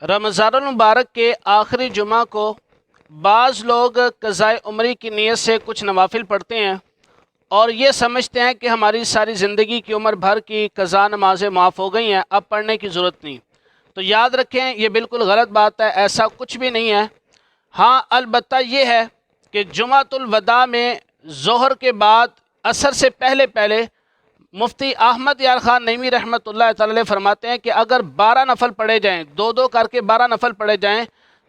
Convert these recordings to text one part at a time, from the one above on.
रमज़ान मुबारक के आखिरी जुमा को बाज़ लोग क़ज़ाए उम्री की नीयत से कुछ नवाफिल पढ़ते हैं और ये समझते हैं कि हमारी सारी ज़िंदगी की उम्र भर की क़ज़ा नमाज़ें माफ़ हो गई हैं, अब पढ़ने की ज़रूरत नहीं। तो याद रखें, ये बिल्कुल गलत बात है, ऐसा कुछ भी नहीं है। हाँ, अलबत्ता ये है कि जुमातुल वदा में ज़ोहर के बाद असर से पहले पहले मुफ्ती अहमद यार ख़ान नईमी रहमतुल्लाह तआला फरमाते हैं कि अगर 12 नफल पढ़े जाएँ, दो दो करके 12 नफल पढ़े जाएँ,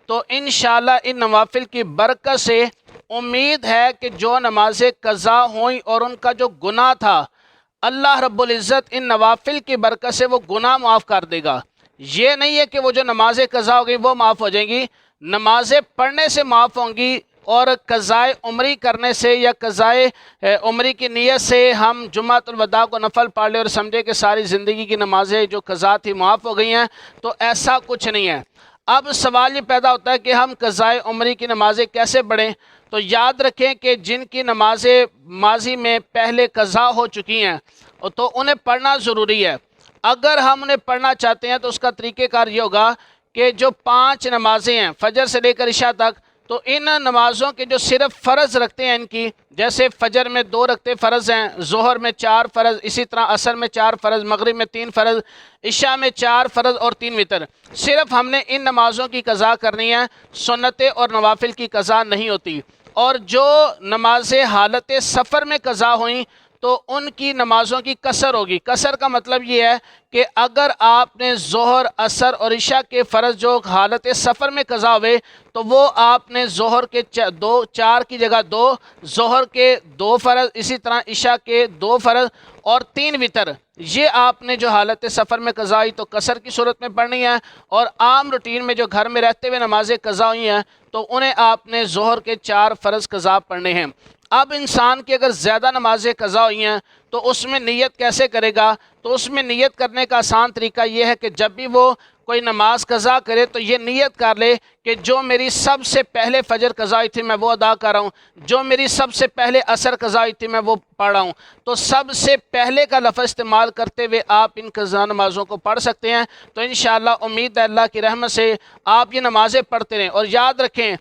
तो इंशाअल्लाह इन नवाफिल की बरकत से उम्मीद है कि जो नमाज़ें क़ज़ा हुई और उनका जो गुनाह था, अल्लाह रब्बुल इज़्ज़त इन नवाफिल की बरकत से वो गुनाह माफ़ कर देगा। ये नहीं है कि वो जो नमाज़ें क़ज़ा हो गई वो माफ़ हो जाएंगी, नमाज़ें पढ़ने से माफ़ होंगी और क़ज़ाए उम्री करने से या क़ज़ाए उम्री की नीयत से हम जुमातुल वदा को नफल पढ़ ले और समझे कि सारी ज़िंदगी की नमाज़ें जो क़ज़ा थी माफ़ हो गई हैं, तो ऐसा कुछ नहीं है। अब सवाल ये पैदा होता है कि हम क़ज़ाए उम्री की नमाज़ें कैसे पढ़ें। तो याद रखें कि जिनकी नमाज़ें माजी में पहले क़ज़ा हो चुकी हैं तो उन्हें पढ़ना ज़रूरी है। अगर हम उन्हें पढ़ना चाहते हैं तो उसका तरीक़ेकार ये होगा कि जो 5 नमाज़ें हैं फ़जर से लेकर इशा तक, तो इन नमाज़ों के जो सिर्फ़ फ़र्ज़ रखते हैं इनकी, जैसे फ़जर में 2 रखते फ़र्ज़ हैं, ज़ोहर में 4 फ़र्ज़, इसी तरह असर में 4 फ़र्ज़, मगरिब में 3 फ़र्ज़, इशा में 4 फ़र्ज़ और 3 वितर, सिर्फ़ हमने इन नमाज़ों की क़ज़ा करनी है, सुन्नतें और नवाफिल की क़ज़ा नहीं होती। और जो नमाज़ें हालत सफ़र में क़ज़ा हुई तो उनकी नमाज़ों की कसर होगी। कसर का मतलब ये है कि अगर आपने ज़ोहर, असर और इशा के फ़र्ज़ जो हालत सफ़र में क़ज़ा हुए तो वो आपने ज़ोहर के 4 की जगह 2, ज़ोहर के 2 फ़र्ज़, इसी तरह इशा के 2 फ़र्ज़ और 3 वितर, ये आपने जो हालत सफ़र में क़ज़ा हुई तो कसर की सूरत में पढ़नी है। और आम रूटीन में जो घर में रहते हुए नमाज़ें क़ज़ा हुई हैं तो उन्हें आपने ज़ोहर के 4 फ़र्ज़ क़ज़ा पढ़ने हैं। अब इंसान की अगर ज़्यादा नमाज़ें क़ज़ा हुई हैं तो उसमें नियत कैसे करेगा। तो उसमें नियत करने का आसान तरीका ये है कि जब भी वो कोई नमाज क़ज़ा करे तो ये नियत कर ले कि जो मेरी सबसे पहले फ़जर क़ज़ा हुई थी मैं वो अदा कर रहा हूँ, जो मेरी सबसे पहले असर क़ज़ा हुई थी मैं वो पढ़ रहा हूँ। तो सबसे पहले का लफ़्ज़ इस्तेमाल करते हुए आप इन क़ज़ा नमाज़ों को पढ़ सकते हैं। तो इंशाअल्लाह उम्मीद है अल्लाह की रहमत से आप ये नमाज़ें पढ़ते रहें। और याद रखें,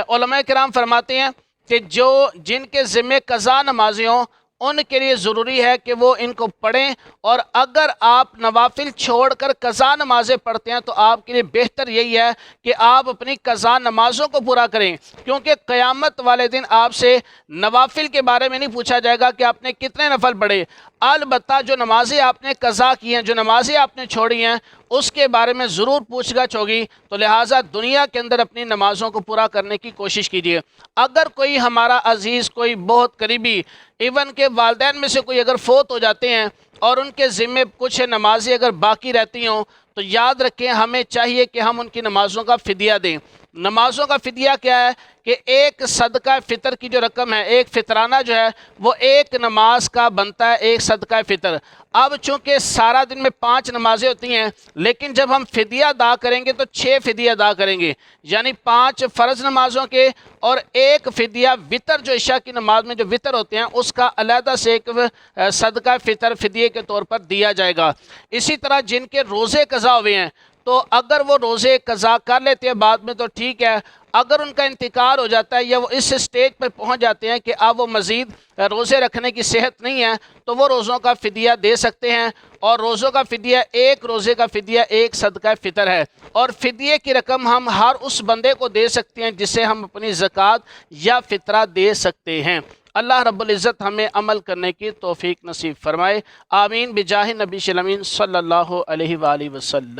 उलमा किराम फरमाते हैं कि जो जिनके ज़िम्मे क़ज़ा नमाज़ें हों उनके लिए ज़रूरी है कि वो इनको पढ़ें। और अगर आप नवाफिल छोड़कर क़ज़ा नमाज़ें पढ़ते हैं तो आपके लिए बेहतर यही है कि आप अपनी क़ज़ा नमाज़ों को पूरा करें, क्योंकि क़यामत वाले दिन आपसे नवाफिल के बारे में नहीं पूछा जाएगा कि आपने कितने नफल पढ़े। अलबत्ता जो नमाज़ें आपने क़ज़ा की हैं, जो नमाज़ें आपने छोड़ी हैं, उसके बारे में ज़रूर पूछगछ होगी। तो लिहाजा दुनिया के अंदर अपनी नमाज़ों को पूरा करने की कोशिश कीजिए। अगर कोई हमारा अज़ीज़, कोई बहुत करीबी, इवन के वालिदैन में से कोई अगर फ़ौत हो जाते हैं और उनके ज़िम्मे कुछ नमाज़ें अगर बाकी रहती हों तो याद रखें हमें चाहिए कि हम उनकी नमाज़ों का फ़िदिया दें। नमाज़ों का फ़िदिया क्या है कि एक सदका फ़ितर की जो रकम है, एक फ़ितराना जो है वो एक नमाज का बनता है, एक सदका फ़ितर। अब चूँकि सारा दिन में 5 नमाज़ें होती हैं, लेकिन जब हम फ़िदिया अदा करेंगे तो 6 फ़िदिया अदा करेंगे, यानी 5 फ़र्ज़ नमाज़ों के और एक फ़िदिया वितर जो इशा की नमाज में जो वितर होते हैं उसका अलहदा से एक सदका फ़ितर फ़िदिये के तौर पर दिया जाएगा। इसी तरह जिनके रोज़े क़ज़ा हुए हैं तो अगर वो रोज़े क़ज़ा कर लेते हैं बाद में तो ठीक है, अगर उनका इंतकाल हो जाता है या वो इस स्टेज पर पहुंच जाते हैं कि अब वो मज़ीद रोज़े रखने की सेहत नहीं है तो वो रोज़ों का फ़िदिया दे सकते हैं। और रोज़ों का फ़िदिया, एक रोज़े का फ़िदिया एक सदका फ़ितर है। और फ़िदिये की रकम हम हर उस बंदे को दे सकते हैं जिसे हम अपनी ज़कात या फ़ितरा दे सकते हैं। अल्लाह रब्बुल इज़्ज़त हमें अमल करने की तौफ़ीक नसीब फ़रमाए। आमीन बिजाहि नबी अमीन सल्लल्लाहु अलैहि वसल्लम।